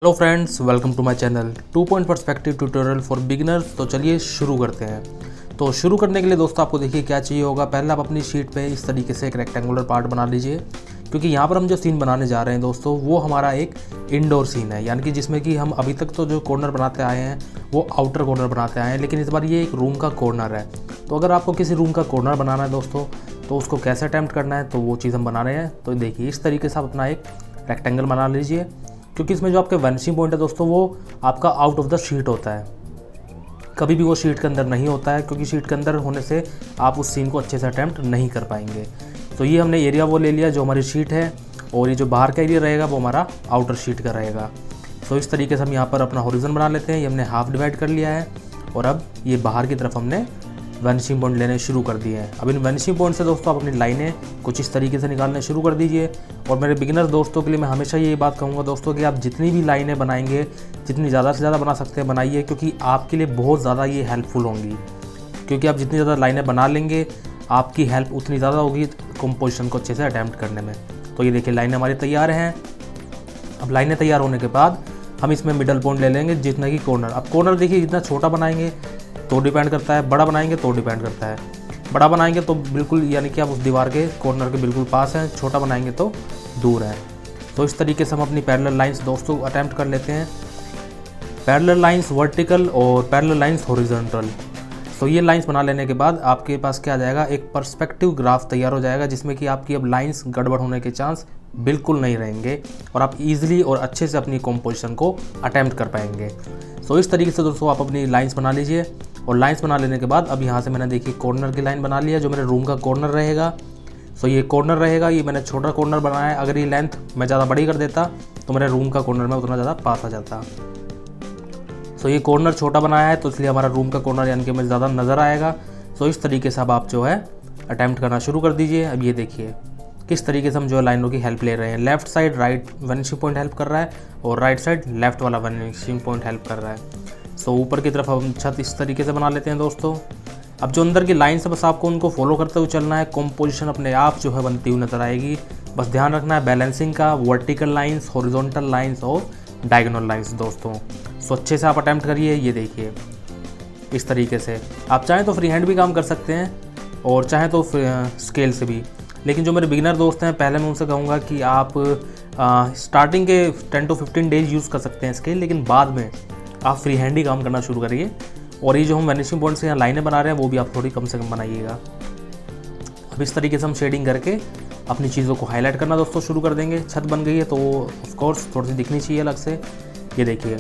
Hello friends, welcome to my channel 2 point perspective tutorial for beginners. तो चलिए शुरू करते हैं। तो शुरू करने के लिए दोस्तों आपको देखिए क्या चाहिए होगा। पहले आप अपनी शीट पे इस तरीके से एक रेक्टेंगुलर पार्ट बना लीजिए, क्योंकि यहाँ पर हम जो सीन बनाने जा रहे हैं दोस्तों वो हमारा एक इंडोर सीन है, यानी कि जिसमें कि हम अभी तक तो जो कॉर्नर बनाते आए हैं वो आउटर कॉर्नर बनाते आए हैं, लेकिन इस बार ये एक रूम का कॉर्नर है। तो अगर आपको किसी रूम का कॉर्नर बनाना है दोस्तों तो उसको कैसे अटैम्प्ट करना है तो वो चीज़ हम बना रहे हैं। तो देखिए इस तरीके से आप अपना एक रेक्टेंगल बना लीजिए, क्योंकि इसमें जो आपके वैनिशिंग पॉइंट है दोस्तों वो आपका आउट ऑफ द शीट होता है, कभी भी वो शीट के अंदर नहीं होता है, क्योंकि शीट के अंदर होने से आप उस सीन को अच्छे से अटैम्प्ट नहीं कर पाएंगे। तो ये हमने एरिया वो ले लिया जो हमारी शीट है, और ये जो बाहर का एरिया रहेगा वो हमारा आउटर शीट का रहेगा। तो इस तरीके से हम यहाँ पर अपना हॉरिजॉन बना लेते हैं। ये हमने हाफ डिवाइड कर लिया है और अब ये बाहर की तरफ हमने वैनिशिंग पॉइंट लेने शुरू कर दिए हैं। अब इन वैनिशिंग पॉइंट से दोस्तों आप अपनी लाइनें कुछ इस तरीके से निकालने शुरू कर दीजिए। और मेरे बिगिनर दोस्तों के लिए मैं हमेशा ये बात कहूँगा दोस्तों कि आप जितनी भी लाइनें बनाएंगे, जितनी ज़्यादा से ज़्यादा बना सकते हैं बनाइए, क्योंकि आपके लिए बहुत ज़्यादा ये हेल्पफुल होंगी। क्योंकि आप जितनी ज़्यादा लाइनें बना लेंगे आपकी हेल्प उतनी ज़्यादा होगी कंपोजिशन को अच्छे से अटैम्प्ट करने में। तो ये देखिए लाइनें हमारी तैयार हैं। अब लाइनें तैयार होने के बाद हम इसमें मिडल पॉइंट ले लेंगे जितना कि कॉर्नर। अब कॉर्नर देखिए जितना छोटा बनाएंगे तो डिपेंड करता है, बड़ा बनाएंगे तो डिपेंड करता है। बड़ा बनाएंगे तो बिल्कुल यानी कि आप उस दीवार के कॉर्नर के बिल्कुल पास हैं, छोटा बनाएंगे तो दूर है। तो इस तरीके से हम अपनी पैरेलल लाइंस दोस्तों अटैम्प्ट कर लेते हैं। पैरेलल लाइंस वर्टिकल और पैरेलल लाइंस हॉरिजॉन्टल। तो ये लाइंस बना लेने के बाद आपके पास क्या आ जाएगा, एक पर्सपेक्टिव ग्राफ तैयार हो जाएगा, जिसमें कि आपकी अब लाइंस गड़बड़ होने के चांस बिल्कुल नहीं रहेंगे और आप इजीली और अच्छे से अपनी कॉम्पोजिशन को अटैम्प्ट कर पाएंगे। तो इस तरीके से दोस्तों आप अपनी लाइंस बना लीजिए। और लाइंस बना लेने के बाद अब यहाँ से मैंने देखिए कॉर्नर की लाइन बना लिया जो मेरे रूम का कॉर्नर रहेगा। सो ये कॉर्नर रहेगा, ये मैंने छोटा कॉर्नर बनाया है। अगर ये लेंथ मैं ज़्यादा बड़ी कर देता तो मेरे रूम का कॉर्नर में उतना ज़्यादा पास आ जाता। सो ये कॉर्नर छोटा बनाया है तो इसलिए हमारा रूम का कॉर्नर यानी कि हमें ज़्यादा नज़र आएगा। सो इस तरीके से अब आप जो है अटैम्प्ट करना शुरू कर दीजिए। अब ये देखिए किस तरीके से हम जो है लाइनों की हेल्प ले रहे हैं। Left side right vanishing point help कर रहा है और राइट साइड लेफ्ट वाला वैनिशिंग पॉइंट हेल्प कर रहा है। सो ऊपर की तरफ हम छत इस तरीके से बना लेते हैं दोस्तों। अब जो अंदर की लाइन से बस आपको उनको फॉलो करते हुए चलना है, कॉम्पोजिशन अपने आप जो है बनती हुई नजर आएगी। बस ध्यान रखना है बैलेंसिंग का, वर्टिकल लाइंस, हॉरिजॉन्टल लाइंस और डायगोनल लाइंस दोस्तों। सो अच्छे से आप अटैम्प्ट करिए। ये देखिए इस तरीके से आप चाहें तो फ्री हैंड भी काम कर सकते हैं और चाहें तो स्केल से भी, लेकिन जो मेरे बिगिनर दोस्त हैं पहले मैं उनसे कहूँगा कि आप स्टार्टिंग के 10 to 15 डेज यूज़ कर सकते हैं स्केल, लेकिन बाद में आप फ्री हैंड ही काम करना शुरू करिए। और ये जो हम वैनिशिंग पॉइंट से यहाँ लाइनें बना रहे हैं वो भी आप थोड़ी कम से कम बनाइएगा। अब इस तरीके से हम शेडिंग करके अपनी चीज़ों को हाईलाइट करना दोस्तों शुरू कर देंगे। छत बन गई है तो ऑफ कोर्स थोड़ी सी दिखनी चाहिए अलग से। ये देखिए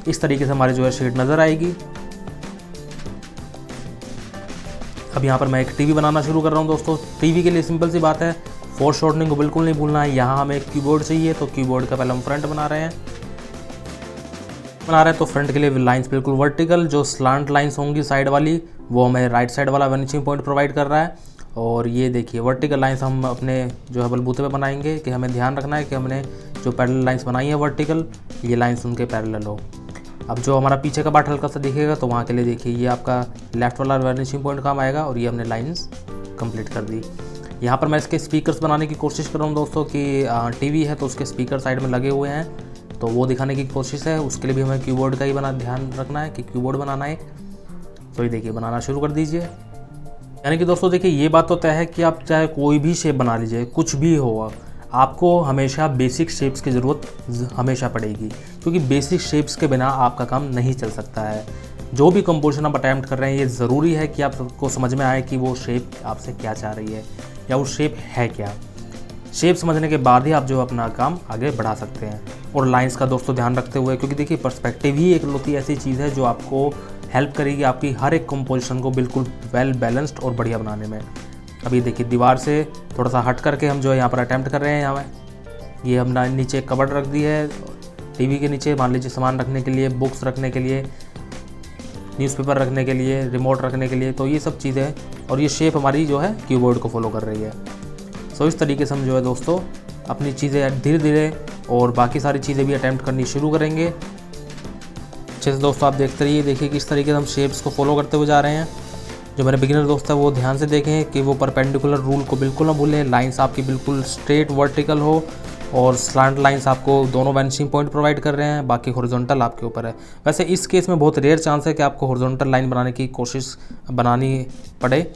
इस तरीके से हमारी जो है शेड नज़र आएगी। अब यहाँ पर मैं एक टीवी बनाना शुरू कर रहा हूँ दोस्तों। टीवी के लिए सिंपल सी बात है, फोरशॉर्टनिंग को बिल्कुल नहीं भूलना है। यहाँ हमें एक कीबोर्ड चाहिए तो कीबोर्ड का पहले हम फ्रंट बना रहे हैं। तो फ्रंट के लिए लाइंस बिल्कुल वर्टिकल, जो स्लांट लाइंस होंगी साइड वाली वो हमें राइट साइड वाला वैनिशिंग पॉइंट प्रोवाइड कर रहा है। और ये देखिए वर्टिकल लाइंस हम अपने जो है बलबूते पे बनाएंगे कि हमें ध्यान रखना है कि हमने जो पैरेलल लाइंस बनाई है वर्टिकल, ये लाइंस उनके पैरेलल हो। अब जो हमारा पीछे का पार्ट हल्का सा दिखेगा तो वहाँ के लिए देखिए ये आपका लेफ्ट वाला वैनिशिंग पॉइंट काम आएगा और ये हमने लाइंस कंप्लीट कर दी। यहाँ पर मैं इसके स्पीकर्स बनाने की कोशिश कर रहा हूँ दोस्तों कि टीवी है तो उसके स्पीकर साइड में लगे हुए हैं, तो वो दिखाने की कोशिश है। उसके लिए भी हमें कीबोर्ड का ही ध्यान रखना है कि कीबोर्ड बनाना है। तो ये देखिए बनाना शुरू कर दीजिए। यानी कि दोस्तों देखिए ये बात तो तय है कि आप चाहे कोई भी शेप बना लीजिए, कुछ भी हो, आपको हमेशा बेसिक शेप्स की ज़रूरत हमेशा पड़ेगी, क्योंकि बेसिक शेप्स के बिना आपका काम नहीं चल सकता है। जो भी कंपोजिशन आप अटैम्प्ट कर रहे हैं ये ज़रूरी है कि आपको समझ में आए कि वो शेप आपसे क्या चाह रही है या वो शेप है क्या। शेप समझने के बाद ही आप जो अपना काम आगे बढ़ा सकते हैं। और लाइंस का दोस्तों ध्यान रखते हुए, क्योंकि देखिए पर्सपेक्टिव ही एक लौती ऐसी चीज़ है जो आपको हेल्प करेगी आपकी हर एक कंपोजिशन को बिल्कुल वेल बैलेंस्ड और बढ़िया बनाने में। अभी देखिए दीवार से थोड़ा सा हट करके हम जो है यहाँ पर अटैम्प्ट कर रहे हैं। यहाँ ये हमने नीचे कबर्ड रख दी है, टीवी के नीचे मान लीजिए सामान रखने के लिए, बुक्स रखने के लिए, न्यूज़पेपर रखने के लिए, रिमोट रखने के लिए, तो ये सब चीज़ें। और ये शेप हमारी जो है कीबोर्ड को फॉलो कर रही है। सो इस तरीके से हम जो है दोस्तों अपनी चीज़ें धीरे धीरे और बाकी सारी चीज़ें भी अटैम्प्ट करनी शुरू करेंगे। अच्छे से दोस्तों आप देखते रहिए, देखिए किस तरीके से हम शेप्स को फॉलो करते हुए जा रहे हैं। जो मेरे बिगिनर दोस्त है वो ध्यान से देखें कि वो परपेंडिकुलर रूल को बिल्कुल ना भूलें। लाइंस आपकी बिल्कुल स्ट्रेट वर्टिकल हो और स्लांट लाइंस आपको दोनों वैनिशिंग पॉइंट प्रोवाइड कर रहे हैं, बाकी हॉरिजॉन्टल आपके ऊपर है। वैसे इस केस में बहुत रेयर चांस है कि आपको हॉरिजॉन्टल लाइन बनाने की कोशिश बनानी पड़े,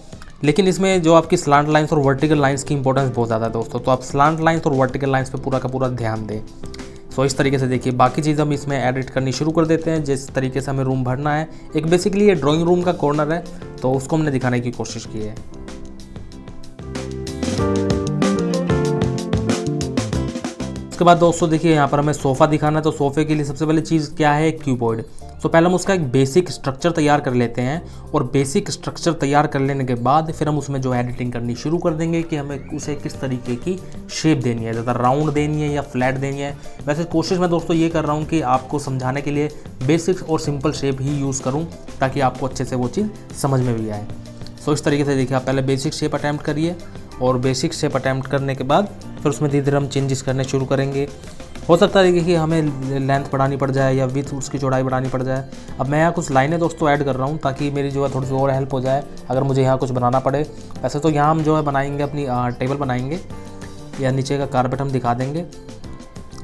लेकिन इसमें जो आपकी स्लांट लाइंस और वर्टिकल लाइंस की इंपॉर्टेंस बहुत ज़्यादा है दोस्तों, तो आप स्लांट लाइंस और वर्टिकल लाइंस पे पूरा का पूरा ध्यान दें। सो इस तरीके से देखिए, बाकी चीज़ हम इसमें एडिट करनी शुरू कर देते हैं जिस तरीके से हमें रूम भरना है। एक बेसिकली ये ड्राइंग रूम का कॉर्नर है, तो उसको हमने दिखाने की कोशिश की है। उसके बाद दोस्तों देखिए, यहाँ पर हमें सोफ़ा दिखाना है, तो सोफ़े के लिए सबसे पहले चीज़ क्या है, क्यूबॉइड। तो पहले हम उसका एक बेसिक स्ट्रक्चर तैयार कर लेते हैं, और बेसिक स्ट्रक्चर तैयार कर लेने के बाद फिर हम उसमें जो एडिटिंग करनी शुरू कर देंगे कि हमें उसे किस तरीके की शेप देनी है, ज़्यादा राउंड देनी है या फ्लैट देनी है। वैसे कोशिश मैं दोस्तों ये कर रहा हूँ कि आपको समझाने के लिए बेसिक्स और सिंपल शेप ही यूज़ करूँ, ताकि आपको अच्छे से वो चीज़ समझ में भी आए। सो इस तरीके से देखिए, आप पहले बेसिक शेप अटैम्प्ट करिए, और बेसिक शेप अटैम्प्ट करने के बाद फिर उसमें धीरे धीरे हम चेंजेस करने शुरू करेंगे। हो सकता है कि हमें लेंथ बढ़ानी पड़ जाए या विथ उसकी चौड़ाई बढ़ानी पड़ जाए। अब मैं यहाँ कुछ लाइनें दोस्तों ऐड कर रहा हूँ, ताकि मेरी जो है थोड़ी सी और हेल्प हो जाए अगर मुझे यहाँ कुछ बनाना पड़े। वैसे तो यहाँ हम जो है बनाएंगे अपनी टेबल बनाएंगे, या नीचे का कारपेट हम दिखा देंगे।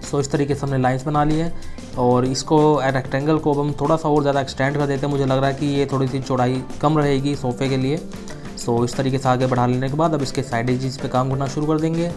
सो इस तरीके से हमने लाइन्स बना ली है, और इसको रेक्टेंगल को हम थोड़ा सा और ज़्यादा एक्सटेंड कर देते हैं। मुझे लग रहा है कि ये थोड़ी सी चौड़ाई कम रहेगी सोफ़े के लिए। सो इस तरीके से आगे बढ़ा लेने के बाद अब इसके साइड एजेस पे काम करना शुरू कर देंगे।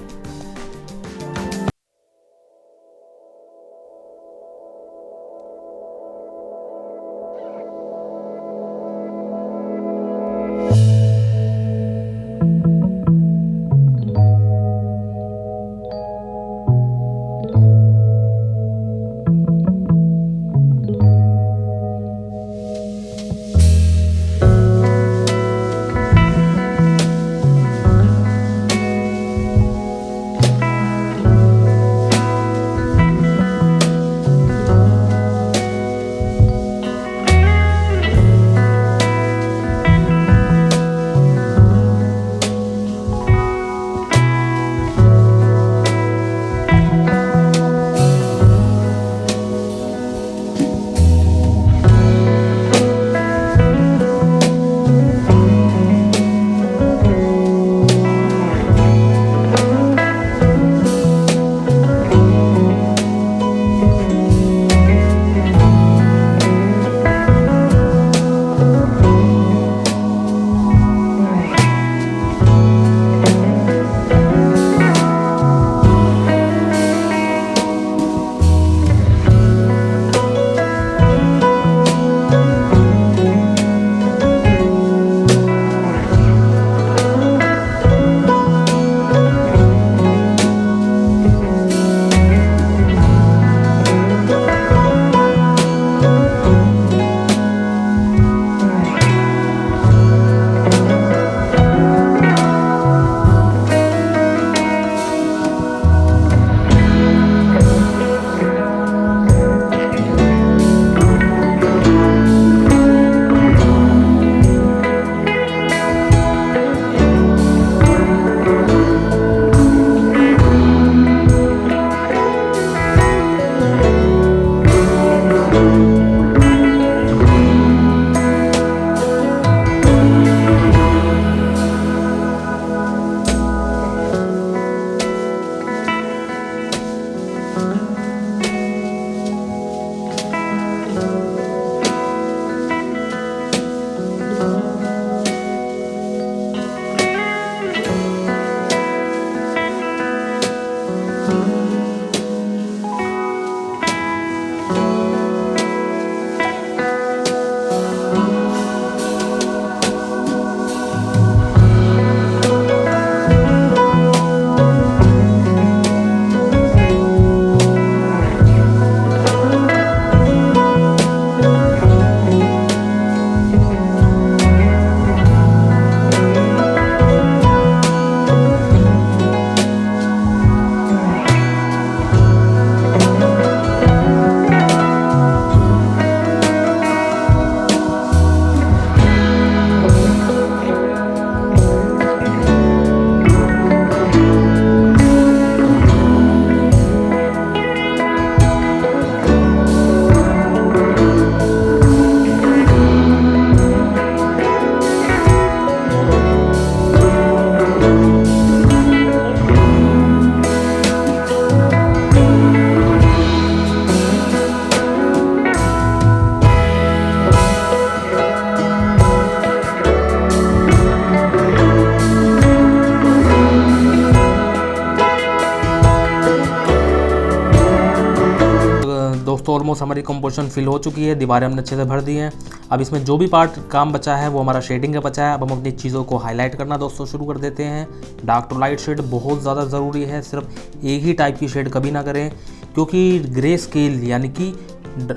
दोस्तों ऑलमोस्ट हमारी कंपोजिशन फिल हो चुकी है, दीवारें हमने अच्छे से भर दी हैं। अब इसमें जो भी पार्ट काम बचा है वो हमारा शेडिंग का बचा है। अब हम अपनी चीज़ों को हाईलाइट करना दोस्तों शुरू कर देते हैं। डार्क टू लाइट शेड बहुत ज़्यादा ज़रूरी है, सिर्फ एक ही टाइप की शेड कभी ना करें, क्योंकि ग्रे स्केल यानी कि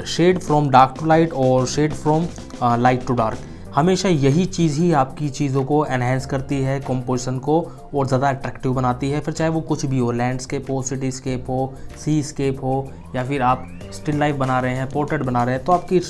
shade from dark to light और shade from light to dark, हमेशा यही चीज़ ही आपकी चीज़ों को एनहेंस करती है, कंपोजिशन को और ज़्यादा अट्रैक्टिव बनाती है। फिर चाहे वो कुछ भी हो, लैंडस्केप हो, सिटीस्केप हो, सी स्केप हो, या फिर आप स्टिल लाइफ बना रहे हैं, पोर्ट्रेट बना रहे हैं, तो आपकी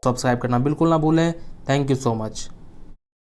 सब्सक्राइब करना बिल्कुल ना भूलें। Thank you so much.